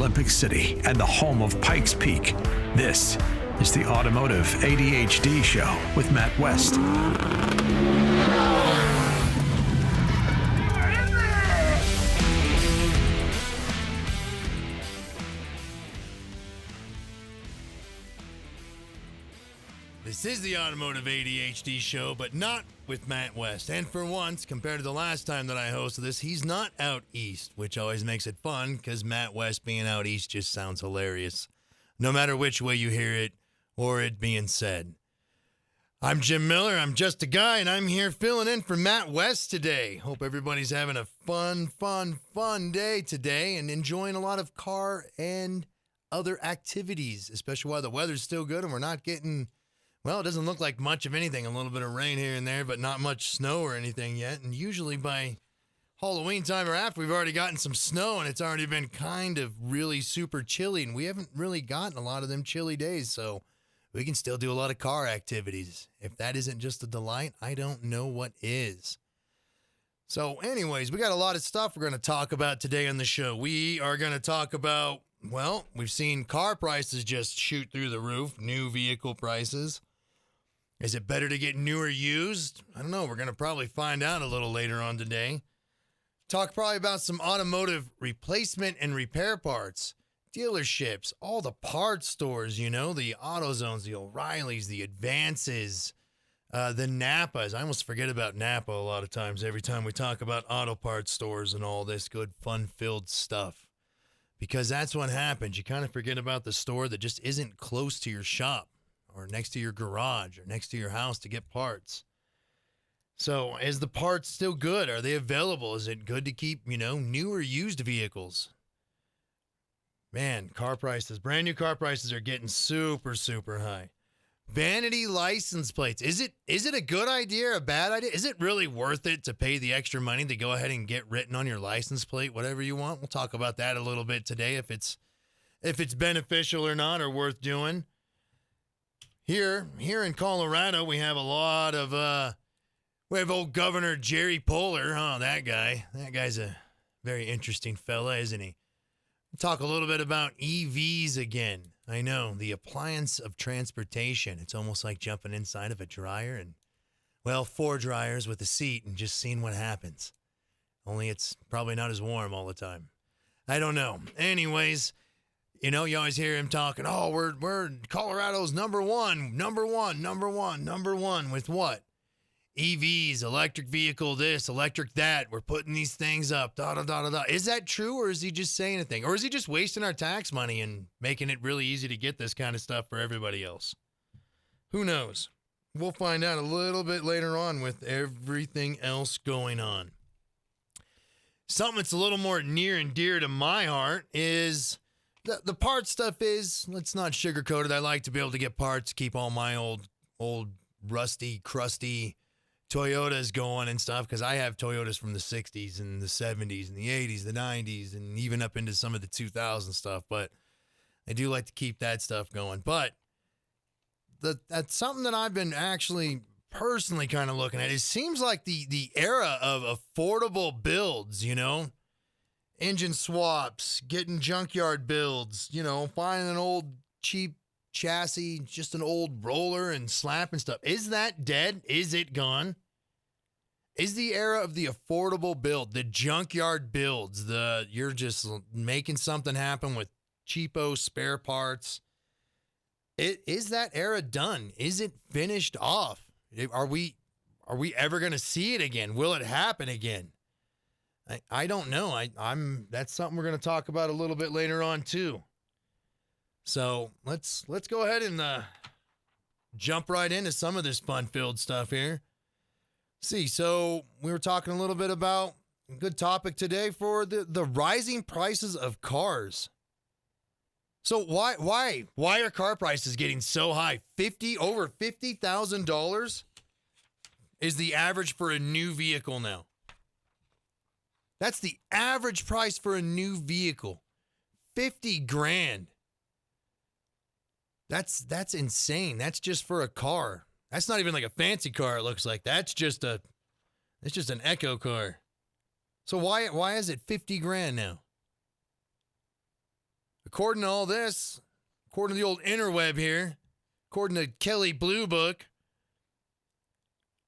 Olympic City and the home of Pikes Peak. This is the Automotive ADHD Show with Matt West. This is the Automotive ADHD Show, but not with Matt West. And for once, compared to the last time that I hosted this, he's not out east, which always makes it fun because Matt West being out east just sounds hilarious, no matter which way you hear it or it being said. I'm Jim Miller. I'm just a guy, and I'm here filling in for Matt West today. Hope everybody's having a fun day today and enjoying a lot of car and other activities, especially while the weather's still good and we're not getting... Well, it doesn't look like much of anything. A little bit of rain here and there, but not much snow or anything yet. And usually by Halloween time or after, we've already gotten some snow, and it's already been kind of really super chilly. And we haven't really gotten a lot of them chilly days, so we can still do a lot of car activities. If that isn't just a delight, I don't know what is. So anyways, we got a lot of stuff we're going to talk about today on the show. We are going to talk about, well, we've seen car prices just shoot through the roof, new vehicle prices. Is it better to get new or used? I don't know. We're going to probably find out a little later on today. Talk probably about some automotive replacement and repair parts, dealerships, all the parts stores, you know, the AutoZones, the O'Reillys, the Advances, the Napas. I almost forget about Napa a lot of times every time we talk about auto parts stores and all this good fun-filled stuff. Because that's what happens. You kind of forget about the store that just isn't close to your shop, or next to your garage, or next to your house to get parts. So, is the parts still good? Are they available? Is it good to keep, new or used vehicles? Man, car prices, brand new car prices are getting super, super high. Vanity license plates. Is it a good idea or a bad idea? Is it really worth it to pay the extra money to go ahead and get written on your license plate, whatever you want? We'll talk about that a little bit today, if it's beneficial or not, or worth doing. Here in Colorado, we have a lot of, we have old Governor Jerry Poller. Oh, that guy. That guy's a very interesting fella, isn't he? We'll talk a little bit about EVs again. I know, the appliance of transportation. It's almost like jumping inside of a dryer and, well, 4 dryers with a seat and just seeing what happens. Only it's probably not as warm all the time. I don't know. Anyways... you always hear him talking, oh, we're Colorado's number one with what? EVs, electric vehicle this, electric that. We're putting these things up, da-da-da-da-da. Is that true, or is he just saying a thing? Or is he just wasting our tax money and making it really easy to get this kind of stuff for everybody else? Who knows? We'll find out a little bit later on with everything else going on. Something that's a little more near and dear to my heart is... The parts stuff is, let's not sugarcoat it. I like to be able to get parts, keep all my old rusty, crusty Toyotas going and stuff, because I have Toyotas from the 60s and the 70s and the 80s, the 90s, and even up into some of the 2000 stuff, but I do like to keep that stuff going. But that's something that I've been actually personally kind of looking at. It seems like the era of affordable builds, engine swaps, getting junkyard builds, finding an old cheap chassis, just an old roller and slapping stuff. Is that dead? Is it gone? Is the era of the affordable build, the junkyard builds, you're just making something happen with cheapo spare parts? Is that era done? Is it finished off? Are we ever going to see it again? Will it happen again? I don't know. That's something we're going to talk about a little bit later on too. So let's go ahead and jump right into some of this fun-filled stuff here. See, so we were talking a little bit about a good topic today for the rising prices of cars. So why are car prices getting so high? Over $50,000 is the average for a new vehicle now. That's the average price for a new vehicle. $50,000. That's insane. That's just for a car. That's not even like a fancy car, it looks like. It's just an Echo car. So why is it $50,000 now? according to all this, according to the old interweb here, according to Kelly Blue Book,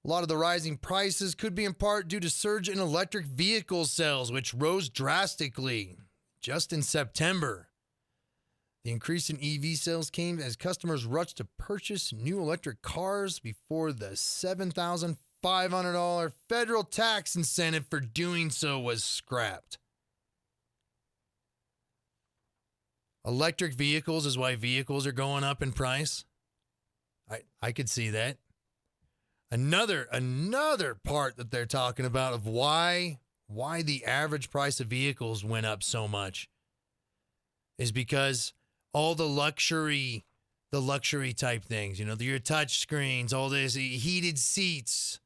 a lot of the rising prices could be in part due to surge in electric vehicle sales, which rose drastically just in September. The increase in EV sales came as customers rushed to purchase new electric cars before the $7,500 federal tax incentive for doing so was scrapped. Electric vehicles is why vehicles are going up in price. I could see that. Another part that they're talking about of why the average price of vehicles went up so much is because all the luxury type things, your touch screens, all this heated seats,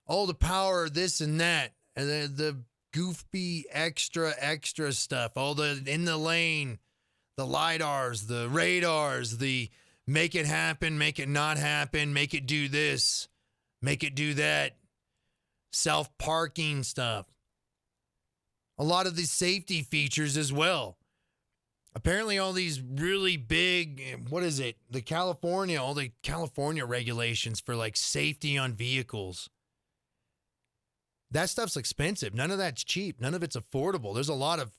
all the power, this and that, and the goofy extra stuff, all the in the lane, the LiDARs, the radars, the make it happen, make it not happen, make it do this, make it do that, self-parking stuff. A lot of the safety features as well. Apparently all these really big, all the California regulations for like safety on vehicles. That stuff's expensive. None of that's cheap. None of it's affordable. There's a lot of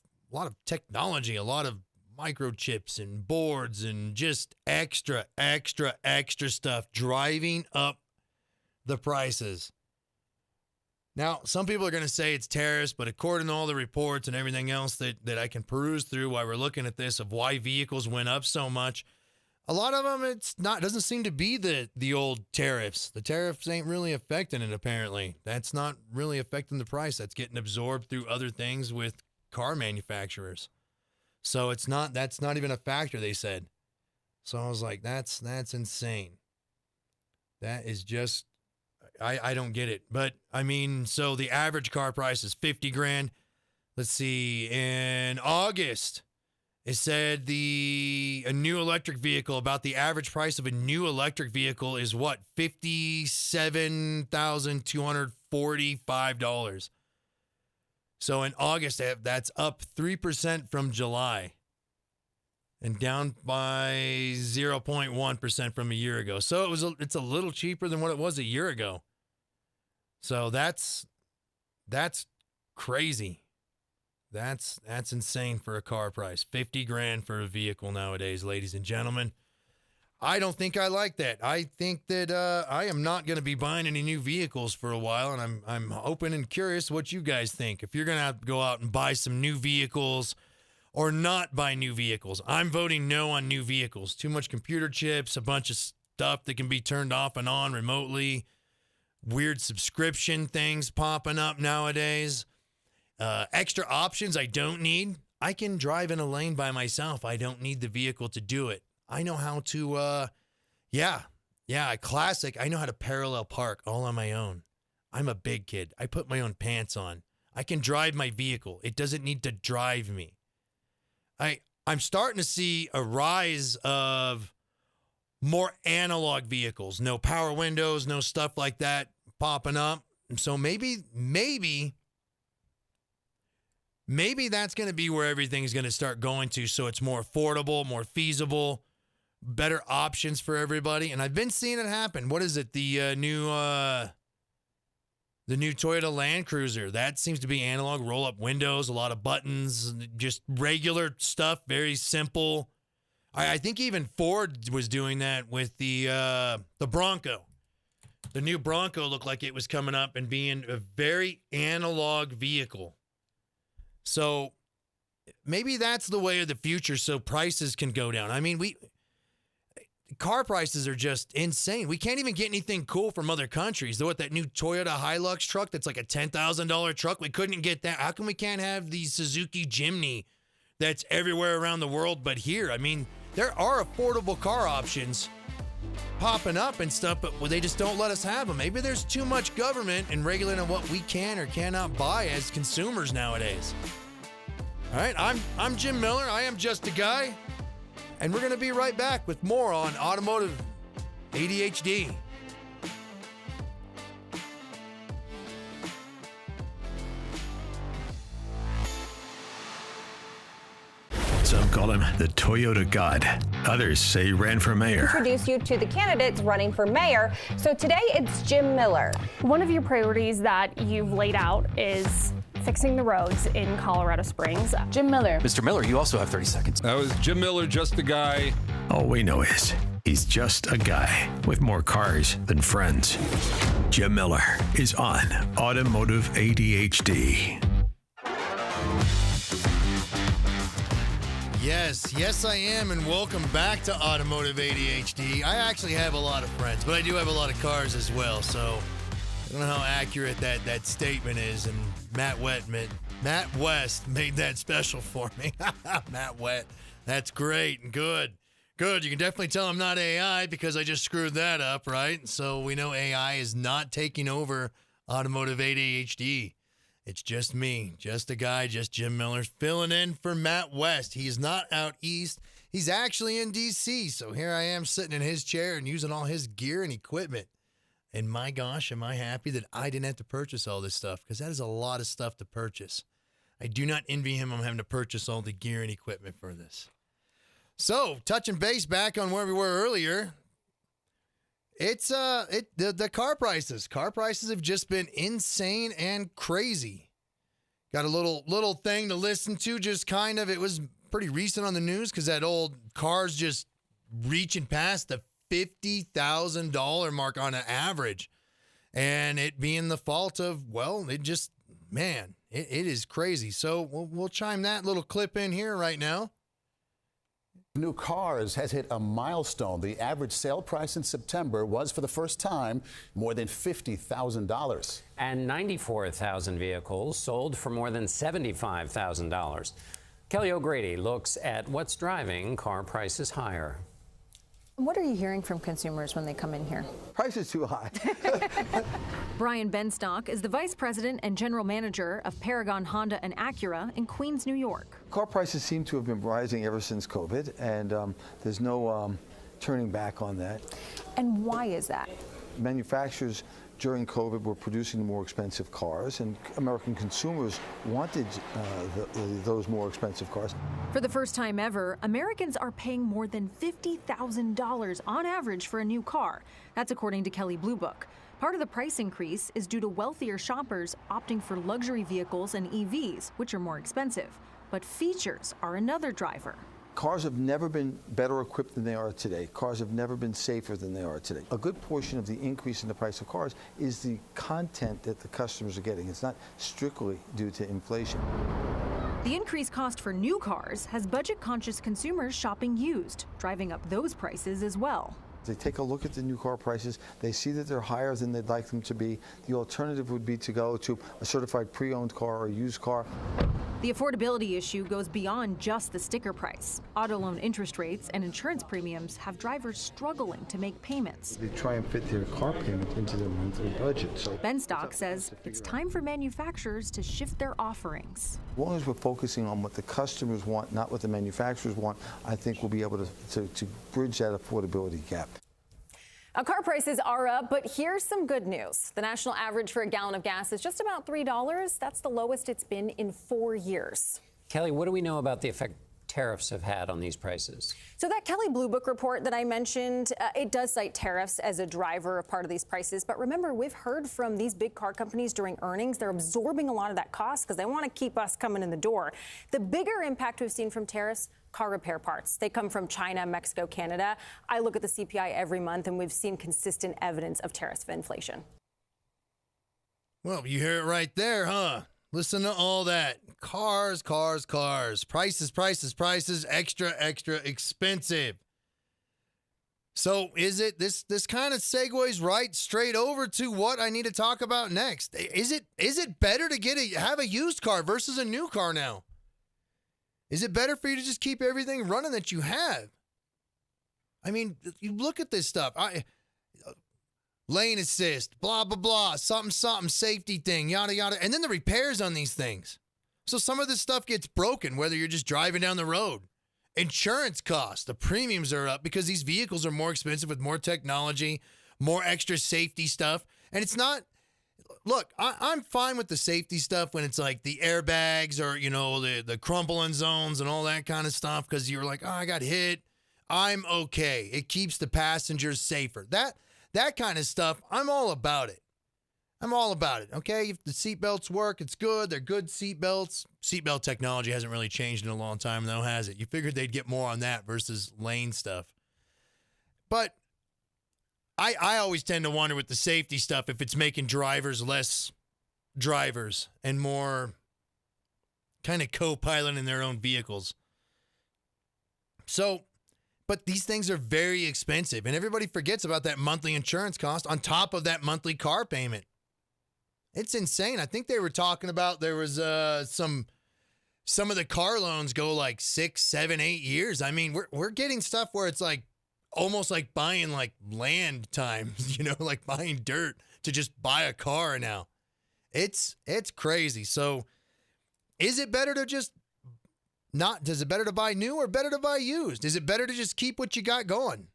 technology, a lot of microchips and boards and just extra stuff driving up the prices. Now, some people are going to say it's tariffs, but according to all the reports and everything else that I can peruse through while we're looking at this of why vehicles went up so much, a lot of them doesn't seem to be the old tariffs. The tariffs ain't really affecting it apparently. That's not really affecting the price. That's getting absorbed through other things with car manufacturers. So that's not even a factor, they said. So I was like, that's insane. That is just, I don't get it. But I mean, so the average car price is $50,000. Let's see, in August, it said a new electric vehicle, about the average price of a new electric vehicle is what? $57,245. So in August, that's up 3% from July and down by 0.1% from a year ago. So it's a little cheaper than what it was a year ago. So that's crazy. That's insane for a car price. $50,000 for a vehicle nowadays, ladies and gentlemen. I don't think I like that. I think that I am not going to be buying any new vehicles for a while, and I'm open and curious what you guys think. If you're going to have to go out and buy some new vehicles or not buy new vehicles, I'm voting no on new vehicles. Too much computer chips, a bunch of stuff that can be turned off and on remotely, weird subscription things popping up nowadays, extra options I don't need. I can drive in a lane by myself. I don't need the vehicle to do it. I know how to, classic. I know how to parallel park all on my own. I'm a big kid. I put my own pants on. I can drive my vehicle. It doesn't need to drive me. I'm starting to see a rise of more analog vehicles. No power windows, no stuff like that popping up. So maybe that's going to be where everything's going to start going to, so it's more affordable, more feasible, better options for everybody. And I've been seeing it happen. What is it? The new Toyota Land Cruiser. That seems to be analog, roll-up windows, a lot of buttons, just regular stuff, very simple. I think even Ford was doing that with the Bronco. The new Bronco looked like it was coming up and being a very analog vehicle. So maybe that's the way of the future, so prices can go down. I mean, car prices are just insane. We can't even get anything cool from other countries. Though, with that new Toyota Hilux truck that's like a $10,000 truck, we couldn't get that. How come we can't have the Suzuki Jimny that's everywhere around the world but here? I mean, there are affordable car options popping up and stuff, but they just don't let us have them. Maybe there's too much government and regulating what we can or cannot buy as consumers nowadays. All right, I'm Jim Miller. I am just a guy. And we're going to be right back with more on Automotive ADHD. Some call him the Toyota God. Others say he ran for mayor. Introduce you to the candidates running for mayor. So today it's Jim Miller. One of your priorities that you've laid out is fixing the roads in Colorado Springs. Jim Miller. Mr. Miller, you also have 30 seconds. That was Jim Miller, just a guy. All we know is he's just a guy with more cars than friends. Jim Miller is on Automotive ADHD. Yes, I am, and welcome back to Automotive ADHD. I actually have a lot of friends, but I do have a lot of cars as well, so I don't know how accurate that statement is, and Matt West made that special for me. Matt West, that's great and good. Good, you can definitely tell I'm not AI because I just screwed that up, right? So we know AI is not taking over Automotive ADHD. It's just me, just a guy, just Jim Miller, filling in for Matt West. He is not out east. He's actually in D.C., so here I am sitting in his chair and using all his gear and equipment. And my gosh, am I happy that I didn't have to purchase all this stuff, because that is a lot of stuff to purchase. I do not envy him on having to purchase all the gear and equipment for this. So, touching base back on where we were earlier, it's the car prices. Car prices have just been insane and crazy. Got a little thing to listen to, just kind of, it was pretty recent on the news because that old car's just reaching past the $50,000 mark on an average. And it being the fault of, well, it just, man, it is crazy. So we'll chime that little clip in here right now. New cars has hit a milestone. The average sale price in September was, for the first time, more than $50,000. And 94,000 vehicles sold for more than $75,000. Kelly O'Grady looks at what's driving car prices higher. What are you hearing from consumers when they come in here? Price is too high. Brian Benstock is the vice president and general manager of Paragon Honda and Acura in Queens, New York. Car prices seem to have been rising ever since COVID, and there's no turning back on that. And why is that? Manufacturers during COVID were producing more expensive cars, and American consumers wanted those more expensive cars. For the first time ever, Americans are paying more than $50,000 on average for a new car. That's according to Kelley Blue Book. Part of the price increase is due to wealthier shoppers opting for luxury vehicles and EVs, which are more expensive. But features are another driver. Cars have never been better equipped than they are today. Cars have never been safer than they are today. A good portion of the increase in the price of cars is the content that the customers are getting. It's not strictly due to inflation. The increased cost for new cars has budget-conscious consumers shopping used, driving up those prices as well. They take a look at the new car prices. They see that they're higher than they'd like them to be. The alternative would be to go to a certified pre-owned car or a used car. The affordability issue goes beyond just the sticker price. Auto loan interest rates and insurance premiums have drivers struggling to make payments. They try and fit their car payment into their monthly budget. So Benstock says it's time for manufacturers to shift their offerings. As long as we're focusing on what the customers want, not what the manufacturers want, I think we'll be able to bridge that affordability gap. Car prices are up, but here's some good news. The national average for a gallon of gas is just about $3. That's the lowest it's been in 4 years. Kelly, what do we know about the effect tariffs have had on these prices? So that Kelley Blue Book report that I mentioned, it does cite tariffs as a driver of part of these prices. But remember, we've heard from these big car companies during earnings. They're absorbing a lot of that cost because they want to keep us coming in the door. The bigger impact we've seen from tariffs, car repair parts. They come from China, Mexico, Canada. I look at the CPI every month, and we've seen consistent evidence of tariff inflation. Well, you hear it right there, huh? Listen to all that. Cars. Prices. Extra expensive. So is it this kind of segues right straight over to what I need to talk about next? Is it better to have a used car versus a new car now? Is it better for you to just keep everything running that you have? I mean, you look at this stuff. Lane assist, blah, blah, blah, something, safety thing, yada, yada. And then the repairs on these things. So some of this stuff gets broken, whether you're just driving down the road. Insurance costs, the premiums are up because these vehicles are more expensive with more technology, more extra safety stuff. And it's not, look, I'm fine with the safety stuff when it's like the airbags or, the crumpling zones and all that kind of stuff because you're like, oh, I got hit. I'm okay. It keeps the passengers safer. That kind of stuff, I'm all about it. Okay? If the seatbelts work, it's good. They're good seatbelts. Seatbelt technology hasn't really changed in a long time, though, has it? You figured they'd get more on that versus lane stuff. But I always tend to wonder with the safety stuff if it's making drivers less drivers and more kind of co-piloting their own vehicles. So, but these things are very expensive, and everybody forgets about that monthly insurance cost on top of that monthly car payment. It's insane. I think they were talking about there was some of the car loans go like 6, 7, 8 years. I mean, we're getting stuff where it's like almost like buying like land time, like buying dirt to just buy a car now. It's crazy. So is it better to just does it better to buy new or better to buy used? Is it better to just keep what you got going?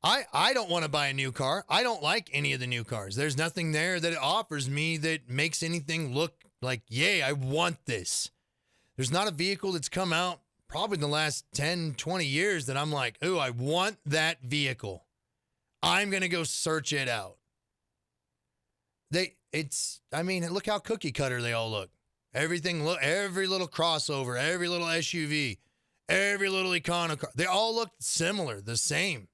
I don't want to buy a new car. I don't like any of the new cars. There's nothing there that it offers me that makes anything look like, yay, I want this. There's not a vehicle that's come out probably in the last 10, 20 years that I'm like, ooh, I want that vehicle. I'm going to go search it out. Look how cookie cutter they all look. Every little crossover, every little SUV, every little econo car, they all look similar, the same.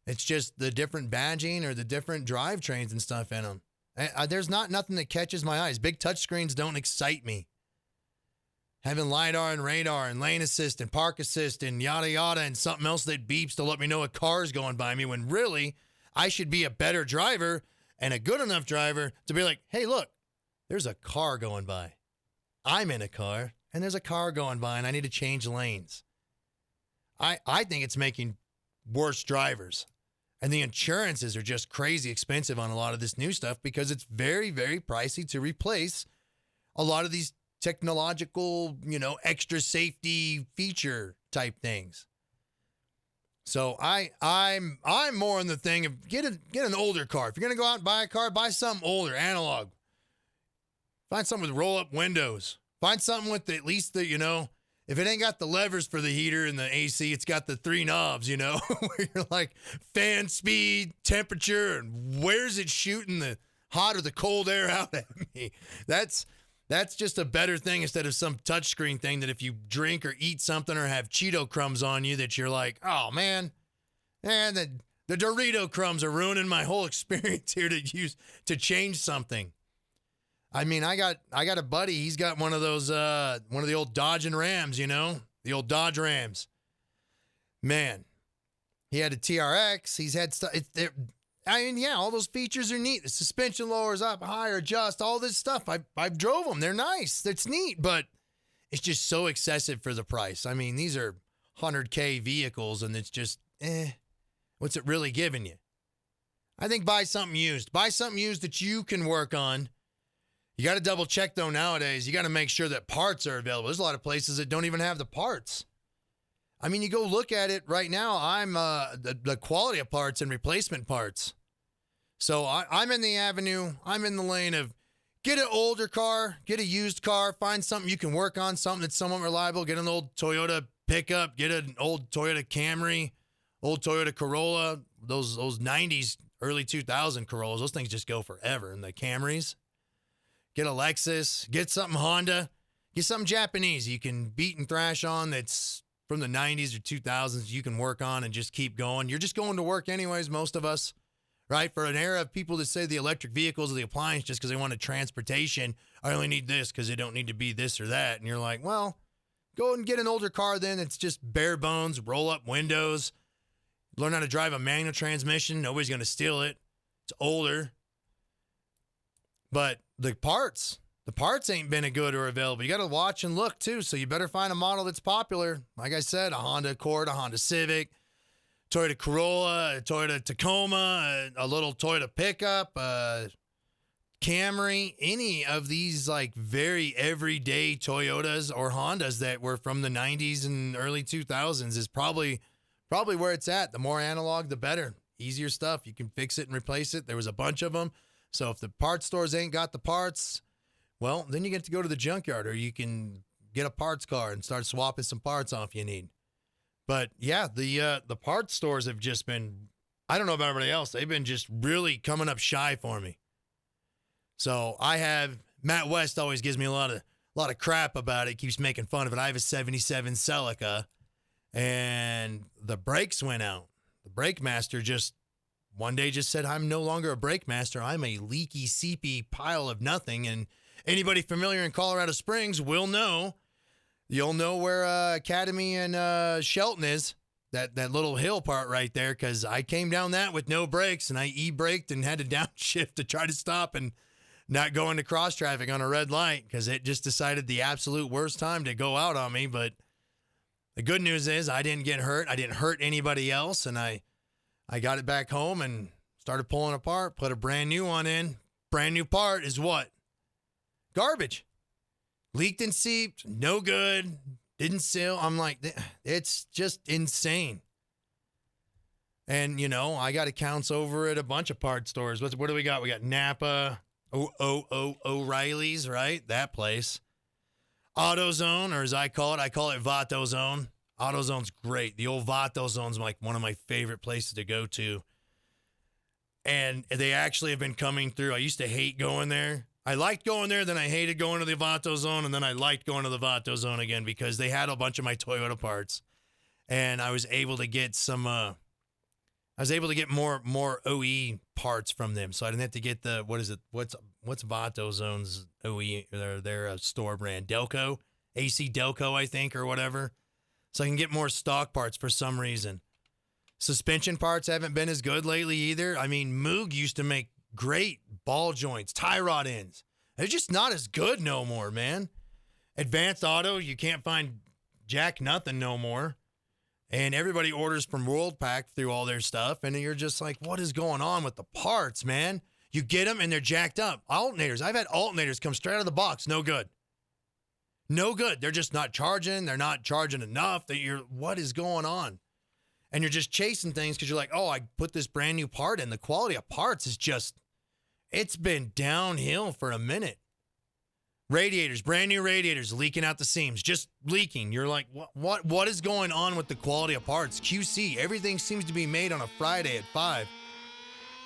It's just the different badging or the different drivetrains and stuff in them. There's nothing that catches my eyes. Big touchscreens don't excite me. Having LiDAR and radar and lane assist and park assist and yada yada and something else that beeps to let me know a car's going by me when really I should be a better driver and a good enough driver to be like, hey, look, there's a car going by. I'm in a car and there's a car going by and I need to change lanes. I think it's making worse drivers. And the insurances are just crazy expensive on a lot of this new stuff because it's very, very pricey to replace a lot of these technological, extra safety feature type things. So I'm more in the thing of get an older car. If you're gonna go out and buy a car, buy something older, analog. Find something with roll up windows. Find something with at least the, if it ain't got the levers for the heater and the AC, it's got the 3 knobs, where you're like fan speed, temperature, and where's it shooting the hot or the cold air out at me? That's just a better thing instead of some touchscreen thing that if you drink or eat something or have Cheeto crumbs on you that you're like, oh man, the Dorito crumbs are ruining my whole experience here to change something. I mean, I got a buddy. He's got one of those, one of the old Dodge and Rams, the old Dodge Rams. Man, he had a TRX. He's had stuff. All those features are neat. The suspension lowers up, higher, adjust, all this stuff. I've drove them. They're nice. That's neat, but it's just so excessive for the price. I mean, these are 100K vehicles, and it's just, what's it really giving you? I think buy something used. Buy something used that you can work on. You got to double check, though, nowadays. You got to make sure that parts are available. There's a lot of places that don't even have the parts. I mean, you go look at it right now. I'm the quality of parts and replacement parts. So I'm in the avenue. I'm in the lane of get an older car, get a used car, find something you can work on, something that's somewhat reliable. Get an old Toyota pickup, get an old Toyota Camry, old Toyota Corolla, those 90s, early 2000 Corollas. Those things just go forever. And the Camrys. Get a Lexus, get something Honda, get something Japanese you can beat and thrash on that's from the 90s or 2000s you can work on and just keep going. You're just going to work anyways, most of us, right? For an era of people that say the electric vehicles are the appliance just because they wanted transportation, I only need this because they don't need to be this or that. And you're like, well, go and get an older car then. It's just bare bones, roll up windows, learn how to drive a manual transmission. Nobody's going to steal it. It's older. But the parts ain't been a good or available. You got to watch and look too. So you better find a model that's popular. Like I said, a Honda Accord, a Honda Civic, Toyota Corolla, a Toyota Tacoma, a little Toyota pickup, Camry, any of these like very everyday Toyotas or Hondas that were from the 90s and early 2000s is probably where it's at. The more analog, the better. Easier stuff. You can fix it and replace it. There was a bunch of them. So if the parts stores ain't got the parts, well, then you get to go to the junkyard, or you can get a parts car and start swapping some parts off you need. But yeah, the parts stores have just been, I don't know about everybody else, they've been just really coming up shy for me. So I have, Matt West always gives me a lot of crap about it, keeps making fun of it. I have a 77 Celica, and the brakes went out. The brake master just one day just said, I'm no longer a brake master. I'm a leaky, seepy pile of nothing. And anybody familiar in Colorado Springs will know. You'll know where Academy and Shelton is, that little hill part right there, because I came down that with no brakes, and I e-braked and had to downshift to try to stop and not go into cross traffic on a red light, because it just decided the absolute worst time to go out on me. But the good news is I didn't get hurt. I didn't hurt anybody else, and I got it back home and started pulling apart, put a brand new one in. Brand new part is what? Garbage. Leaked and seeped, no good, didn't seal. I'm like, it's just insane. And, you know, I got accounts over at a bunch of parts stores. What do we got? We got Napa, O'Reilly's, right? That place. AutoZone, or as I call it VatoZone. AutoZone's great. The old VatoZone's like one of my favorite places to go to. And they actually have been coming through. I used to hate going there. I liked going there, then I hated going to the VatoZone, and then I liked going to the VatoZone again because they had a bunch of my Toyota parts. And I was able to get some more OE parts from them. So I didn't have to get the, what's VatoZone's OE, their store brand, Delco, AC Delco, I think, or whatever. So I can get more stock parts for some reason. Suspension parts haven't been as good lately either. I mean, Moog used to make great ball joints, tie rod ends. They're just not as good no more, man. Advanced Auto, you can't find jack nothing no more. And everybody orders from WorldPack through all their stuff, and you're just like, what is going on with the parts, man? You get them, and they're jacked up. Alternators, I've had alternators come straight out of the box, no good. No good. They're just not charging. They're not charging enough. What is going on? And you're just chasing things because you're like, oh, I put this brand new part in. The quality of parts is just, it's been downhill for a minute. Radiators, brand new radiators, leaking out the seams, just leaking. You're like, what is going on with the quality of parts? QC, everything seems to be made on a Friday at 5.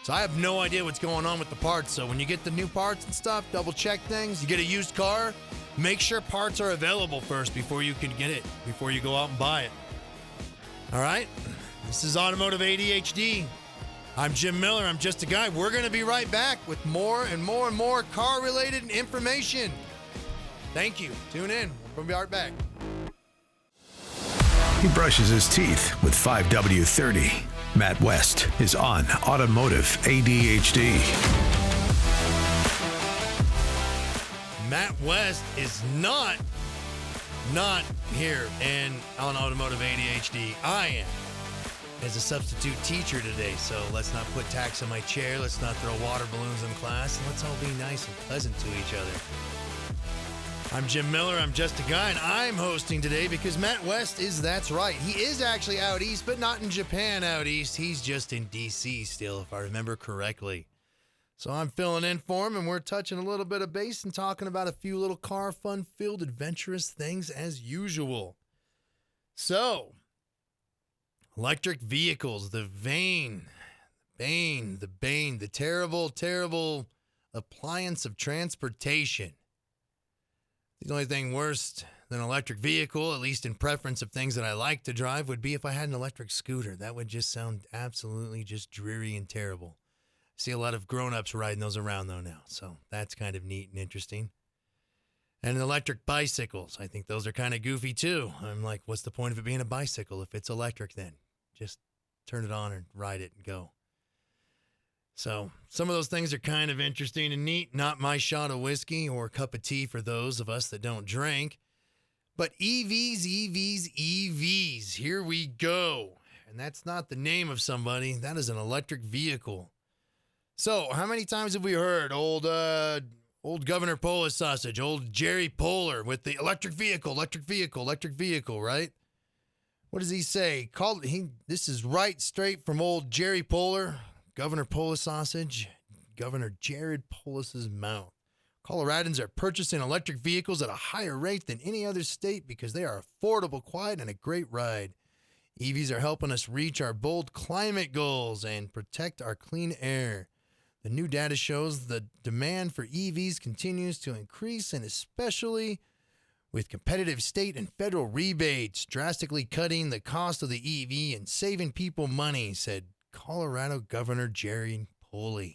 So I have no idea what's going on with the parts. So when you get the new parts and stuff, double check things. You get a used car, make sure parts are available first before you can get it, before you go out and buy it. All right? This is Automotive ADHD. I'm Jim Miller. I'm just a guy. We're going to be right back with more and more and more car-related information. Thank you. Tune in. We'll be right back. He brushes his teeth with 5W30. Matt West is on Automotive ADHD. Matt West is not here on Automotive ADHD. I am as a substitute teacher today, so let's not put tacks on my chair. Let's not throw water balloons in class. And let's all be nice and pleasant to each other. I'm Jim Miller. I'm just a guy, and I'm hosting today because Matt West that's right. He is actually out east, but not in Japan out east. He's just in D.C. still, if I remember correctly. So I'm filling in for him, and we're touching a little bit of base and talking about a few little car fun-filled, adventurous things as usual. So, electric vehicles, the bane, the terrible, terrible appliance of transportation. The only thing worse than an electric vehicle, at least in preference of things that I like to drive, would be if I had an electric scooter. That would just sound absolutely just dreary and terrible. I see a lot of grown-ups riding those around, though, now. So that's kind of neat and interesting. And electric bicycles. I think those are kind of goofy, too. I'm like, what's the point of it being a bicycle if it's electric then? Just turn it on and ride it and go. So some of those things are kind of interesting and neat. Not my shot of whiskey or cup of tea for those of us that don't drink. But EVs. Here we go. And that's not the name of somebody. That is an electric vehicle. So how many times have we heard old Governor Polis sausage, old Jerry Polar with the electric vehicle, right? What does he say? This is right straight from old Jerry Polar, Governor Polis sausage. Governor Jared Polis's mouth. Coloradans are purchasing electric vehicles at a higher rate than any other state because they are affordable, quiet, and a great ride. EVs are helping us reach our bold climate goals and protect our clean air. The new data shows the demand for EVs continues to increase, and especially with competitive state and federal rebates, drastically cutting the cost of the EV and saving people money, said Colorado Governor Jerry Polis.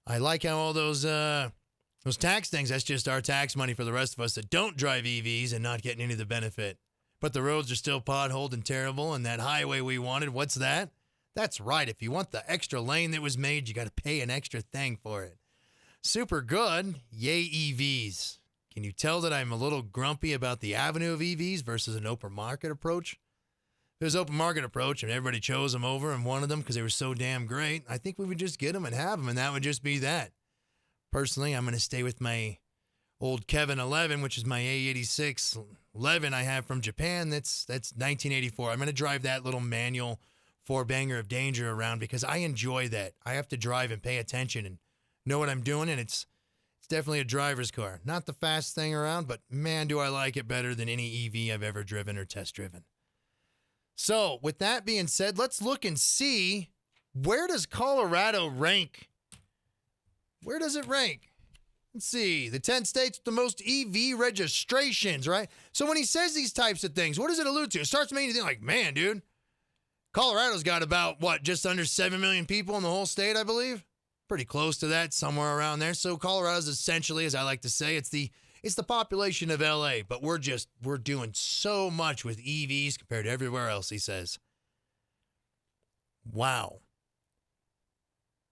I like how all those tax things, that's just our tax money for the rest of us that don't drive EVs and not getting any of the benefit. But the roads are still potholed and terrible, and that highway we wanted, what's that? That's right. If you want the extra lane that was made, you got to pay an extra thing for it. Super good. Yay, EVs. Can you tell that I'm a little grumpy about the avenue of EVs versus an open market approach? If it was open market approach and everybody chose them over and wanted them because they were so damn great, I think we would just get them and have them, and that would just be that. Personally, I'm going to stay with my old Kevin 11, which is my A86 11 I have from Japan. That's 1984. I'm going to drive that little manual four-banger of danger around because I enjoy that. I have to drive and pay attention and know what I'm doing, and it's definitely a driver's car. Not the fast thing around, but man, do I like it better than any EV I've ever driven or test-driven. So, with that being said, let's look and see, where does Colorado rank? Where does it rank? Let's see, the 10 states with the most EV registrations, right? So when he says these types of things, what does it allude to? It starts making you think like, man, dude, Colorado's got about, just under 7 million people in the whole state, I believe? Pretty close to that, somewhere around there. So Colorado's essentially, as I like to say, it's the population of LA, but we're doing so much with EVs compared to everywhere else, he says. Wow.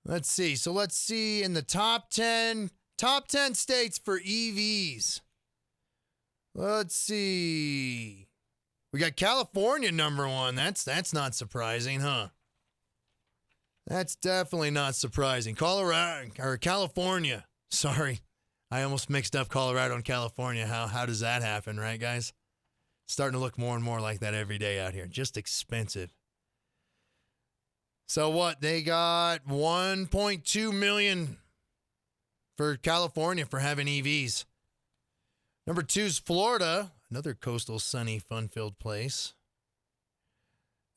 Let's see. So let's see in the top 10 states for EVs. Let's see. We got California number 1. That's not surprising, huh? That's definitely not surprising. California. Sorry. I almost mixed up Colorado and California. How does that happen, right, guys? Starting to look more and more like that every day out here. Just expensive. So what? They got 1.2 million for California for having EVs. Number 2 is Florida, another coastal, sunny, fun-filled place.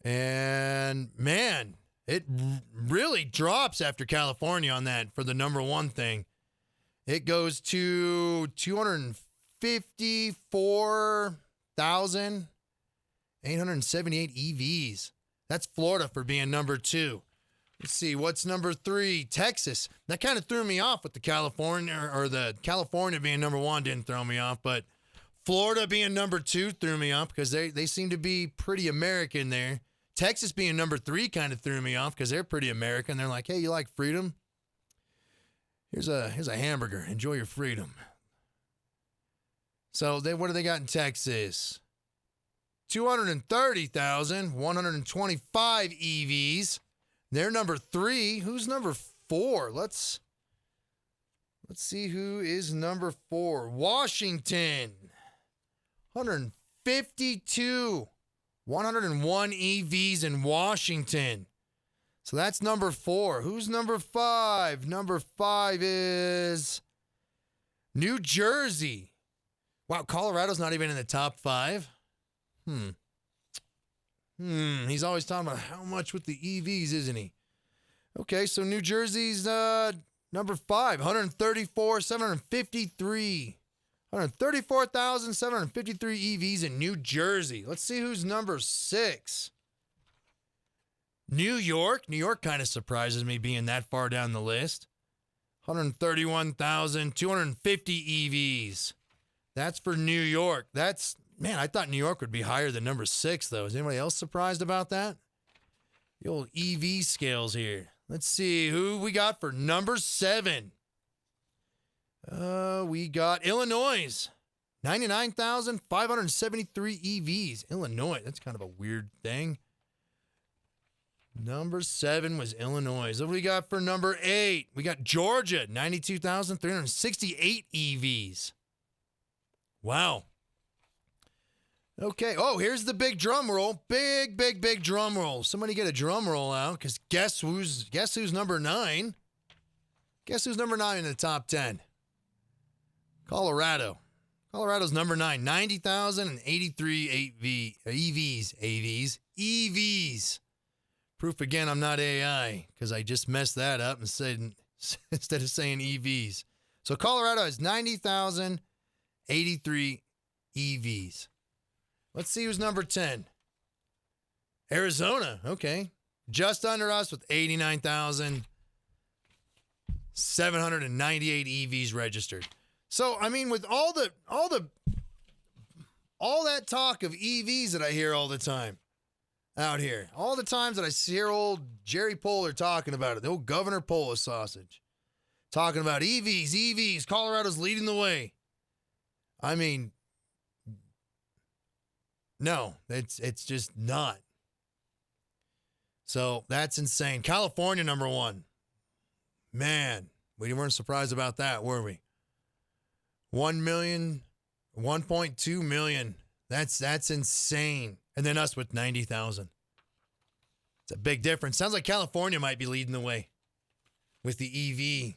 And, man, it really drops after California on that for the number 1 thing. It goes to 254,878 EVs. That's Florida for being number 2. Let's see, what's number 3? Texas. That kind of threw me off with the California, or the California being number 1 didn't throw me off, but Florida being number 2 threw me off because they seem to be pretty American there. Texas being number 3 kind of threw me off because they're pretty American. They're like, hey, you like freedom? Here's a hamburger. Enjoy your freedom. So what do they got in Texas? 230,125 EVs. They're number 3. Who's number 4? Let's see who is number 4. Washington. 152. 101 EVs in Washington. So that's number 4. Who's number 5? Number 5 is New Jersey. Wow, Colorado's not even in the top 5. He's always talking about how much with the EVs, isn't he? Okay, so New Jersey's number 5, 134,753. 134,753 EVs in New Jersey. Let's see who's number 6. New York. New York kind of surprises me being that far down the list. 131,250 EVs. That's for New York. Man, I thought New York would be higher than number 6, though. Is anybody else surprised about that? The old EV scales here. Let's see who we got for number 7. We got Illinois. 99,573 EVs. Illinois, that's kind of a weird thing. Number 7 was Illinois. What do we got for number 8? We got Georgia. 92,368 EVs. Wow. Okay. Oh, here's the big drum roll. Big drum roll. Somebody get a drum roll out, because guess who's number 9? Guess who's number 9 in the top 10? Colorado. Colorado's number 9, 90,083 EVs. Proof again, I'm not AI, because I just messed that up and said, instead of saying EVs. So Colorado has 90,083 EVs. Let's see who's number 10. Arizona, okay. Just under us with 89,798 EVs registered. So, I mean, with all that talk of EVs that I hear all the time out here, all the times that I hear old Jerry Poller talking about it, the old Governor Poller sausage, talking about EVs, Colorado's leading the way. I mean, no, it's just not. So that's insane. California, number 1. Man, we weren't surprised about that, were we? 1 million, 1.2 million. That's insane. And then us with 90,000. It's a big difference. Sounds like California might be leading the way with the EV.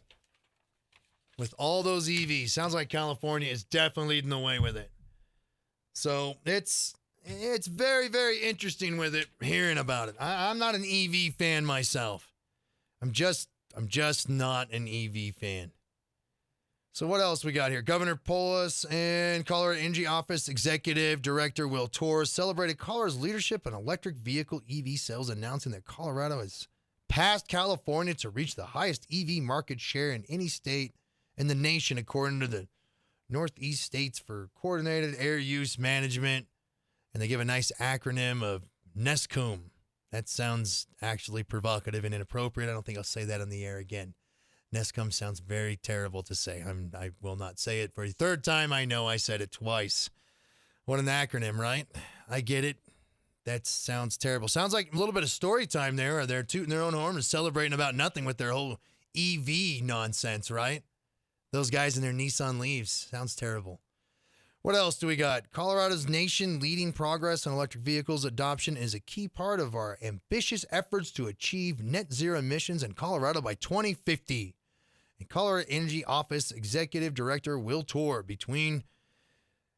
With all those EVs, sounds like California is definitely leading the way with it. So it's very, very interesting with it, hearing about it. I'm not an EV fan myself. I'm just not an EV fan. So what else we got here? Governor Polis and Colorado Energy Office Executive Director Will Torres celebrated Colorado's leadership in electric vehicle EV sales, announcing that Colorado has passed California to reach the highest EV market share in any state in the nation, according to the Northeast States for Coordinated Air Use Management. And they give a nice acronym of NESCUM. That sounds actually provocative and inappropriate. I don't think I'll say that on the air again. NESCUM sounds very terrible to say. I will not say it for the third time. I know I said it twice. What an acronym, right? I get it. That sounds terrible. Sounds like a little bit of story time there. They're tooting their own horn and celebrating about nothing with their whole EV nonsense, right? Those guys in their Nissan Leafs. Sounds terrible. What else do we got? Colorado's nation-leading progress on electric vehicles adoption is a key part of our ambitious efforts to achieve net zero emissions in Colorado by 2050. And Colorado Energy Office Executive Director Will Torres, between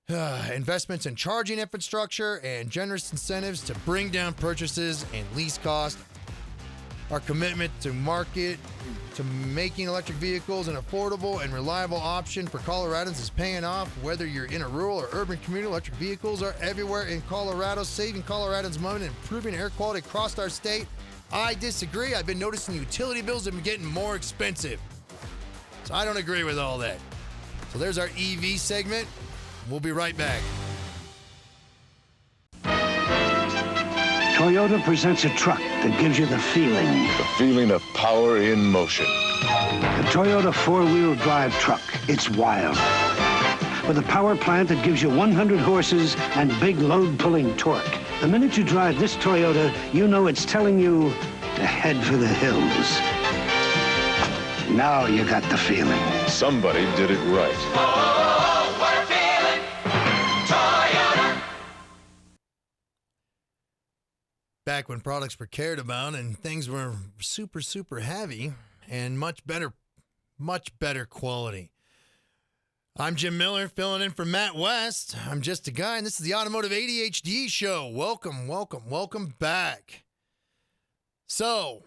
investments in charging infrastructure and generous incentives to bring down purchases and lease costs, our commitment to making electric vehicles an affordable and reliable option for Coloradans is paying off. Whether you're in a rural or urban community, electric vehicles are everywhere in Colorado, saving Coloradans money and improving air quality across our state. I disagree. I've been noticing utility bills have been getting more expensive. So I don't agree with all that. So there's our EV segment. We'll be right back. Toyota presents a truck that gives you the feeling. The feeling of power in motion. The Toyota four-wheel drive truck. It's wild. With a power plant that gives you 100 horses and big load-pulling torque. The minute you drive this Toyota, you know it's telling you to head for the hills. Now you got the feeling. Somebody did it right. Oh, what a feeling! Toyota! Back when products were cared about and things were super, super heavy and much better quality. I'm Jim Miller, filling in for Matt West. I'm just a guy, and this is the Automotive ADHD Show. Welcome back. So,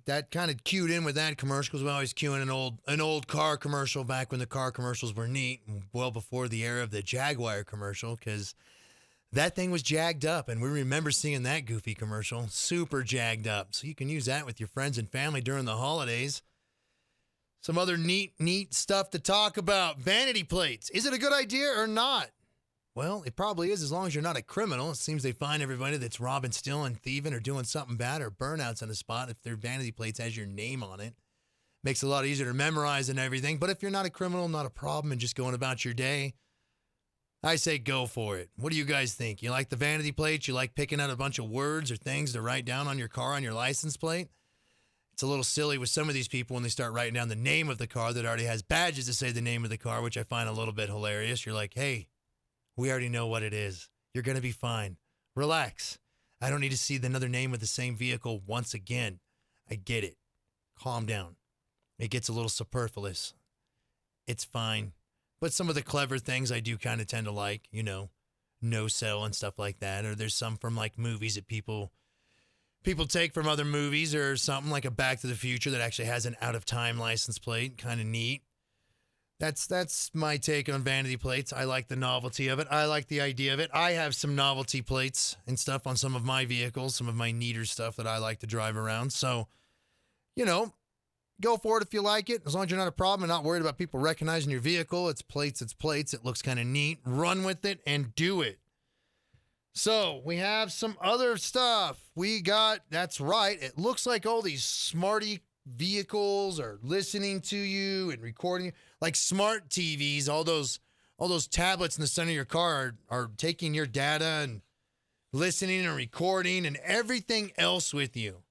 that kind of cued in with that commercial, because we always cue in an old car commercial back when the car commercials were neat, well before the era of the Jaguar commercial, because that thing was jagged up, and we remember seeing that goofy commercial, super jagged up. So you can use that with your friends and family during the holidays. Some other neat stuff to talk about. Vanity plates. Is it a good idea or not? Well, it probably is, as long as you're not a criminal. It seems they find everybody that's robbing, stealing, thieving, or doing something bad, or burnouts on the spot if their vanity plates has your name on it. Makes it a lot easier to memorize and everything. But if you're not a criminal, not a problem, and just going about your day, I say go for it. What do you guys think? You like the vanity plates? You like picking out a bunch of words or things to write down on your car, on your license plate? It's a little silly with some of these people when they start writing down the name of the car that already has badges to say the name of the car, which I find a little bit hilarious. You're like, hey, we already know what it is. You're going to be fine. Relax. I don't need to see another name of the same vehicle once again. I get it. Calm down. it gets a little superfluous. It's fine. But some of the clever things I do kind of tend to like, no sell and stuff like that. Or there's some from like movies that people take from other movies, or something like a Back to the Future that actually has an out of time license plate. Kind of neat. That's my take on vanity plates. I like the novelty of it. I like the idea of it. I have some novelty plates and stuff on some of my vehicles, some of my neater stuff that I like to drive around. So, go for it if you like it. As long as you're not a problem and not worried about people recognizing your vehicle. It's plates. It looks kind of neat. Run with it and do it. So we have some other stuff. That's right. It looks like all these smarty vehicles are listening to you and recording you. Like smart TVs, all those tablets in the center of your car are taking your data and listening and recording and everything else with you.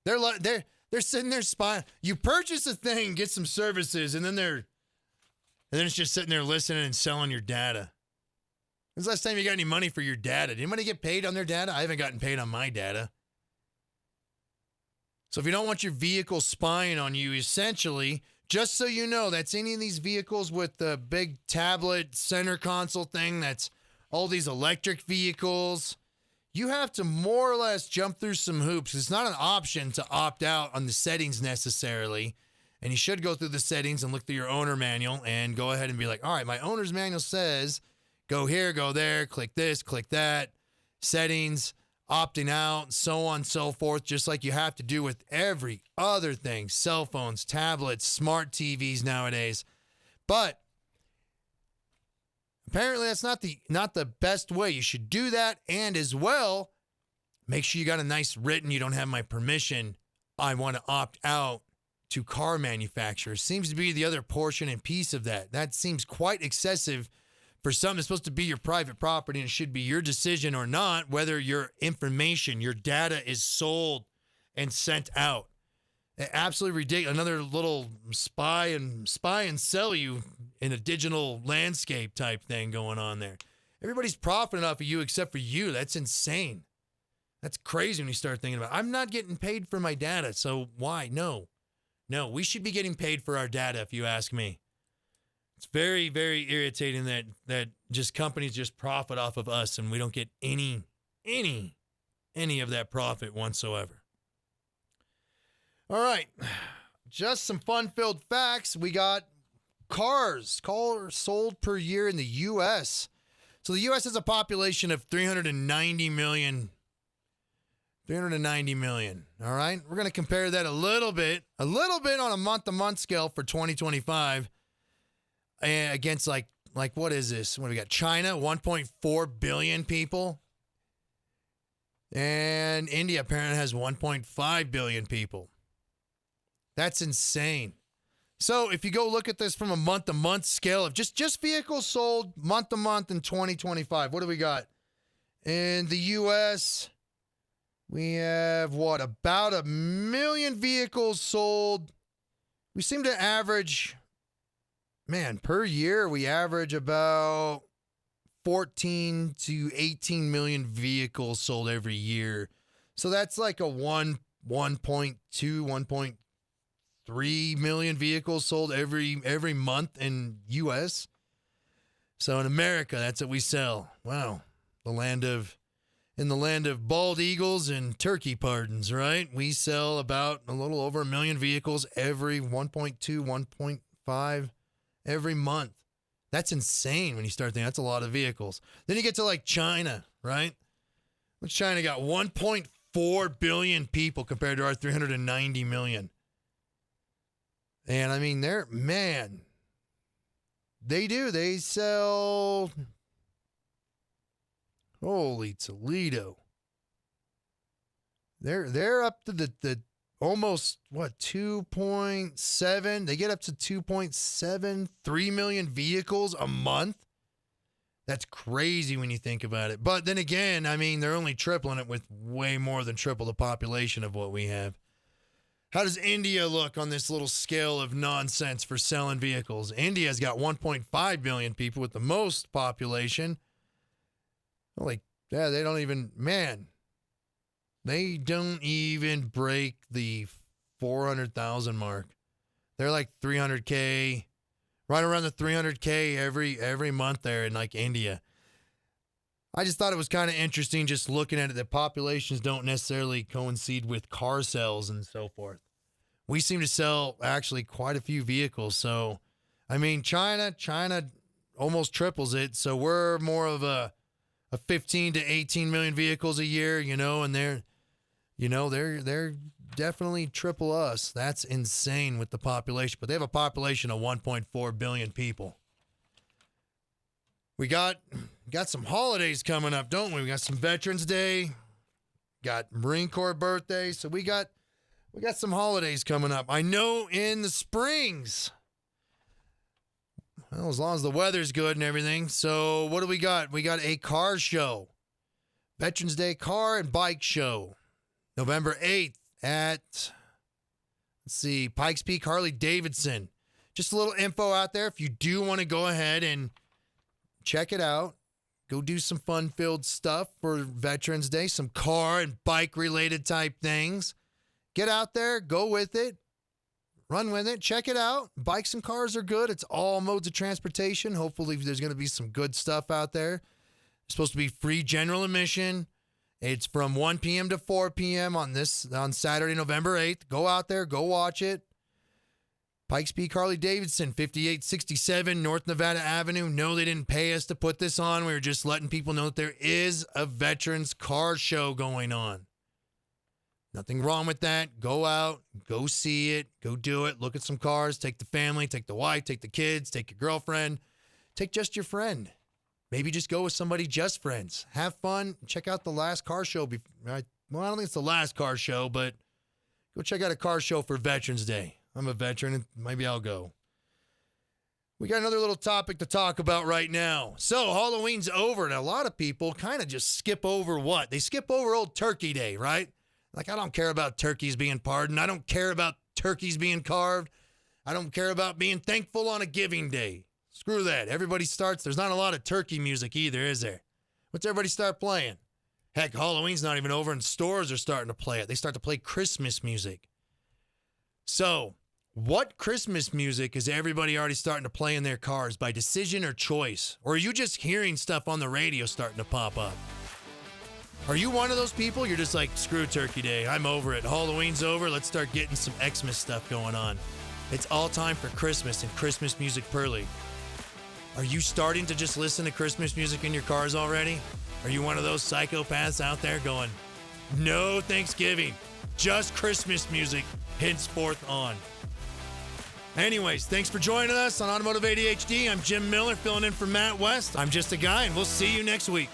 They're sitting there spying. You purchase a thing, get some services, and then it's just sitting there listening and selling your data. When's the last time you got any money for your data? Did anybody get paid on their data? I haven't gotten paid on my data. So if you don't want your vehicle spying on you, essentially, just so you know, that's any of these vehicles with the big tablet center console thing, that's all these electric vehicles, you have to more or less jump through some hoops. It's not an option to opt out on the settings necessarily. And you should go through the settings and look through your owner manual and go ahead and be like, all right, my owner's manual says go here, go there, click this, click that, settings, opting out, so on and so forth, just like you have to do with every other thing, cell phones, tablets, smart TVs nowadays. But apparently that's not the best way. You should do that, and as well, make sure you got a nice written, you don't have my permission, I want to opt out to car manufacturers. Seems to be the other portion and piece of that. That seems quite excessive for something that's supposed to be your private property, and it should be your decision or not whether your information, your data is sold and sent out. Absolutely ridiculous. Another little spy and sell you in a digital landscape type thing going on there. Everybody's profiting off of you except for you. That's insane. That's crazy when you start thinking about it. I'm not getting paid for my data, so why? No, we should be getting paid for our data if you ask me. It's very, very irritating that just companies just profit off of us and we don't get any of that profit whatsoever. All right, just some fun-filled facts. We got cars sold per year in the U.S. So the U.S. has a population of 390 million. 390 million. All right, we're going to compare that a little bit on a month-to-month scale for 2025 against like what is this? What do we got? China, 1.4 billion people. And India apparently has 1.5 billion people. That's insane. So if you go look at this from a month-to-month scale of just vehicles sold month-to-month in 2025, what do we got? In the U.S., we have, about 1 million vehicles sold. We seem to average, per year, we average about 14 to 18 million vehicles sold every year. So that's like a 1.3 million vehicles sold every month in U.S. So in America, that's what we sell. Wow. In the land of bald eagles and turkey pardons, right? We sell about a little over 1 million vehicles every 1.2, 1.5 every month. That's insane when you start thinking. That's a lot of vehicles. Then you get to like China, right? China got 1.4 billion people compared to our 390 million. And I mean, they sell, holy Toledo. They're up to the almost 2.7. They get up to 2.73 million vehicles a month. That's crazy when you think about it. But then again, I mean, they're only tripling it with way more than triple the population of what we have. How does India look on this little scale of nonsense for selling vehicles? India's got 1.5 billion people with the most population. They don't even break the 400,000 mark. They're like 300K, right around the 300K every month there in like India. I just thought it was kind of interesting just looking at it that populations don't necessarily coincide with car sales and so forth. We seem to sell actually quite a few vehicles. So, I mean, China almost triples it. So we're more of a 15 to 18 million vehicles a year, and they're definitely triple us. That's insane with the population, but they have a population of 1.4 billion people. We got some holidays coming up, don't we? We got some Veterans Day, got Marine Corps birthday, so we got some holidays coming up. I know in the springs, well, as long as the weather's good and everything. So what do we got? We got a car show, Veterans Day car and bike show, November 8th at, Pikes Peak Harley Davidson. Just a little info out there if you do want to go ahead and check it out. Go do some fun-filled stuff for Veterans Day, some car and bike-related type things. Get out there, go with it, run with it, check it out. Bikes and cars are good. It's all modes of transportation. Hopefully there's going to be some good stuff out there. It's supposed to be free general admission. It's from 1 p.m. to 4 p.m. on Saturday, November 8th. Go out there, go watch it. Pikes Peak Harley Davidson, 5867 North Nevada Avenue. No, they didn't pay us to put this on. We were just letting people know that there is a veterans car show going on. Nothing wrong with that. Go out, go see it, go do it. Look at some cars. Take the family, take the wife, take the kids, take your girlfriend. Take just your friend. Maybe just go with somebody, just friends. Have fun. Check out the last car show. Well, I don't think it's the last car show, but go check out a car show for Veterans Day. I'm a veteran, and maybe I'll go. We got another little topic to talk about right now. So, Halloween's over, and a lot of people kind of just skip over what? They skip over Old Turkey Day, right? Like, I don't care about turkeys being pardoned. I don't care about turkeys being carved. I don't care about being thankful on a giving day. Screw that. Everybody starts. There's not a lot of turkey music either, is there? What's everybody start playing? Heck, Halloween's not even over, and stores are starting to play it. They start to play Christmas music. So, what Christmas music is everybody already starting to play in their cars by decision or choice? Or are you just hearing stuff on the radio starting to pop up? Are you one of those people? You're just like, screw Turkey Day. I'm over it. Halloween's over. Let's start getting some Xmas stuff going on. It's all time for Christmas and Christmas music Pearly. Are you starting to just listen to Christmas music in your cars already? Are you one of those psychopaths out there going, no Thanksgiving, just Christmas music, henceforth on? Anyways, thanks for joining us on Automotive ADHD. I'm Jim Miller, filling in for Matt West. I'm just a guy, and we'll see you next week.